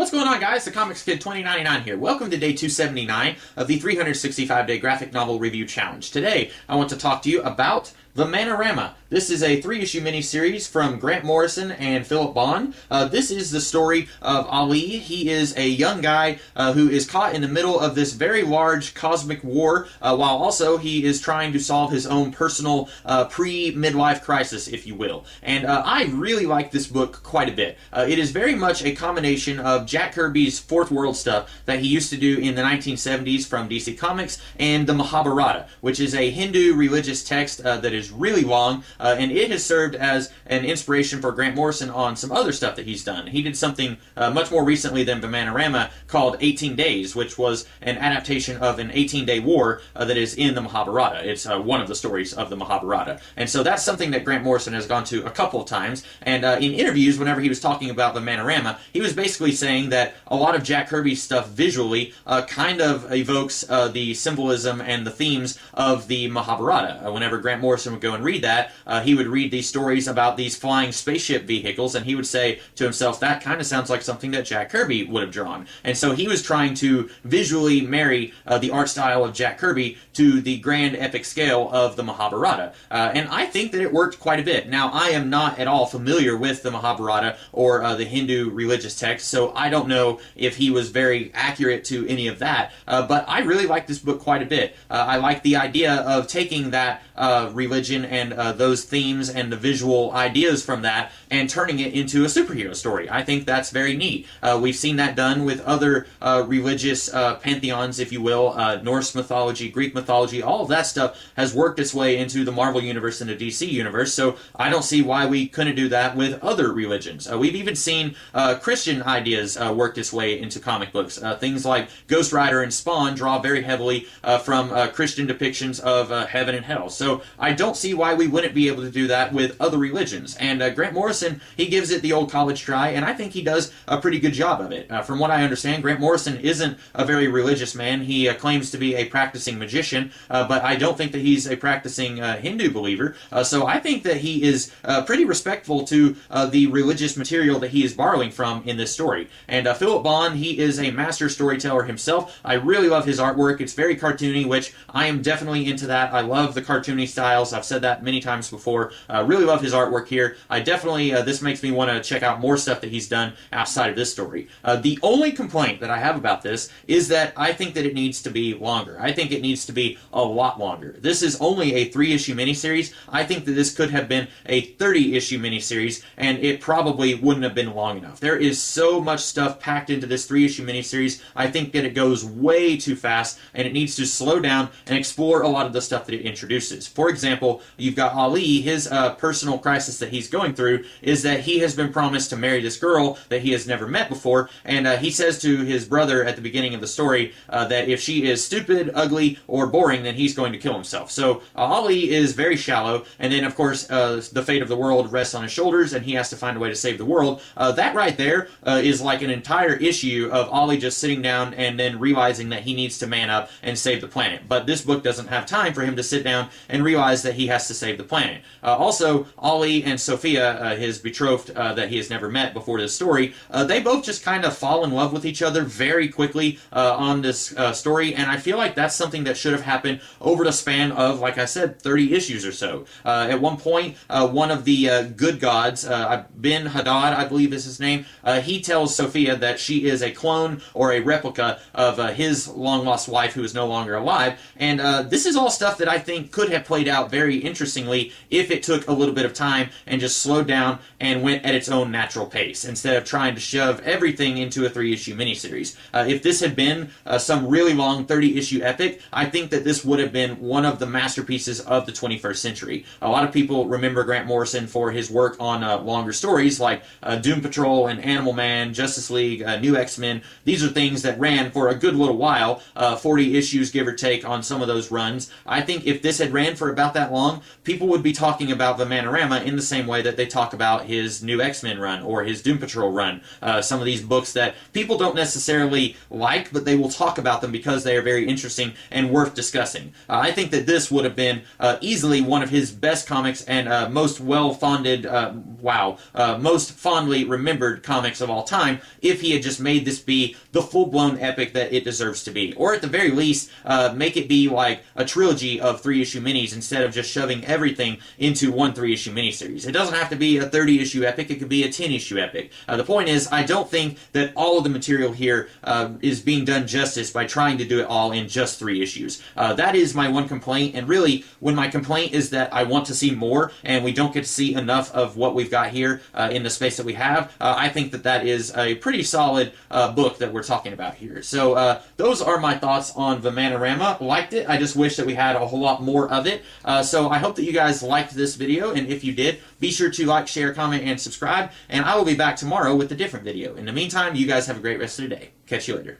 What's going on, guys? The Comics Kid 2099 here. Welcome to day 279 of the 365-day graphic novel review challenge. Today, I want to talk to you about Vimanarama. This is a 3-issue miniseries from Grant Morrison and Philip Bond. This is the story of Ali. He is a young guy who is caught in the middle of this very large cosmic war, while also he is trying to solve his own personal pre-midlife crisis, if you will. And I really like this book quite a bit. It is very much a combination of Jack Kirby's Fourth World stuff that he used to do in the 1970s from DC Comics and the Mahabharata, which is a Hindu religious text that is really long, and it has served as an inspiration for Grant Morrison on some other stuff that he's done. He did something much more recently than Vimanarama called 18 Days, which was an adaptation of an 18-day war that is in the Mahabharata. It's one of the stories of the Mahabharata. And so that's something that Grant Morrison has gone to a couple of times, and in interviews, whenever he was talking about Vimanarama, he was basically saying that a lot of Jack Kirby's stuff visually kind of evokes the symbolism and the themes of the Mahabharata. Whenever Grant Morrison would go and read that, he would read these stories about these flying spaceship vehicles, and he would say to himself, that kind of sounds like something that Jack Kirby would have drawn. And so he was trying to visually marry the art style of Jack Kirby to the grand epic scale of the Mahabharata. And I think that it worked quite a bit. Now, I am not at all familiar with the Mahabharata or the Hindu religious text, so I don't know if he was very accurate to any of that, but I really like this book quite a bit. I like the idea of taking that religion and those themes and the visual ideas from that and turning it into a superhero story. I think that's very neat. We've seen that done with other religious pantheons, if you will, Norse mythology, Greek mythology, all of that stuff has worked its way into the Marvel Universe and the DC Universe, so I don't see why we couldn't do that with other religions. We've even seen Christian ideas worked its way into comic books. Things like Ghost Rider and Spawn draw very heavily from Christian depictions of heaven and hell. So I don't see why we wouldn't be able to do that with other religions. And Grant Morrison, he gives it the old college try, and I think he does a pretty good job of it. From what I understand, Grant Morrison isn't a very religious man. He claims to be a practicing magician, but I don't think that he's a practicing Hindu believer. So I think that he is pretty respectful to the religious material that he is borrowing from in this story. And Philip Bond, he is a master storyteller himself. I really love his artwork. It's very cartoony, which I am definitely into that. I love the cartoony styles. I've said that many times before. Really love his artwork here. I definitely, this makes me want to check out more stuff that he's done outside of this story. The only complaint that I have about this is that I think that it needs to be longer. I think it needs to be a lot longer. This is only a 3-issue miniseries. I think that this could have been a 30-issue miniseries, and it probably wouldn't have been long enough. There is so much stuff packed into this 3-issue miniseries. I think that it goes way too fast, and it needs to slow down and explore a lot of the stuff that it introduces. For example, you've got Ali. His personal crisis that he's going through is that he has been promised to marry this girl that he has never met before, and he says to his brother at the beginning of the story that if she is stupid, ugly, or boring, then he's going to kill himself. So Ali is very shallow, and then of course the fate of the world rests on his shoulders, and he has to find a way to save the world. That right there is like an entire issue of Ali just sitting down and then realizing that he needs to man up and save the planet. But this book doesn't have time for him to sit down and realize that he has to save the planet. Also, Ali and Sophia, his betrothed that he has never met before this story, they both just kind of fall in love with each other very quickly on this story, and I feel like that's something that should have happened over the span of, like I said, 30 issues or so. At one point, one of the good gods, Ben Hadad, I believe is his name, he tells Sophia that she is a clone or a replica of his long-lost wife who is no longer alive, and this is all stuff that I think could have played out very interestingly if it took a little bit of time and just slowed down and went at its own natural pace, instead of trying to shove everything into a 3-issue miniseries. If this had been some really long 30-issue epic, I think that this would have been one of the masterpieces of the 21st century. A lot of people remember Grant Morrison for his work on longer stories like Doom Patrol and Animal Man, Justice League, New X-Men. These are things that ran for a good little while, 40 issues give or take on some of those runs. I think if this had ran for about that long, people would be talking about Vimanarama in the same way that they talk about about his new X-Men run or his Doom Patrol run. Some of these books that people don't necessarily like, but they will talk about them because they are very interesting and worth discussing. I think that this would have been easily one of his best comics and most well-funded, most fondly remembered comics of all time if he had just made this be the full-blown epic that it deserves to be. Or at the very least, make it be like a trilogy of 3-issue minis instead of just shoving everything into one 3-issue miniseries. It doesn't have to be a 30-issue epic, it could be a 10-issue epic. The point is, I don't think that all of the material here is being done justice by trying to do it all in just 3 issues. That is my one complaint, and really, when my complaint is that I want to see more, and we don't get to see enough of what we've got here in the space that we have, I think that that is a pretty solid book that we're talking about here. So those are my thoughts on Vimanarama. Liked it. I just wish that we had a whole lot more of it. So I hope that you guys liked this video, and if you did, be sure to like, share, comment, and subscribe, and I will be back tomorrow with a different video. In the meantime, you guys have a great rest of your day. Catch you later.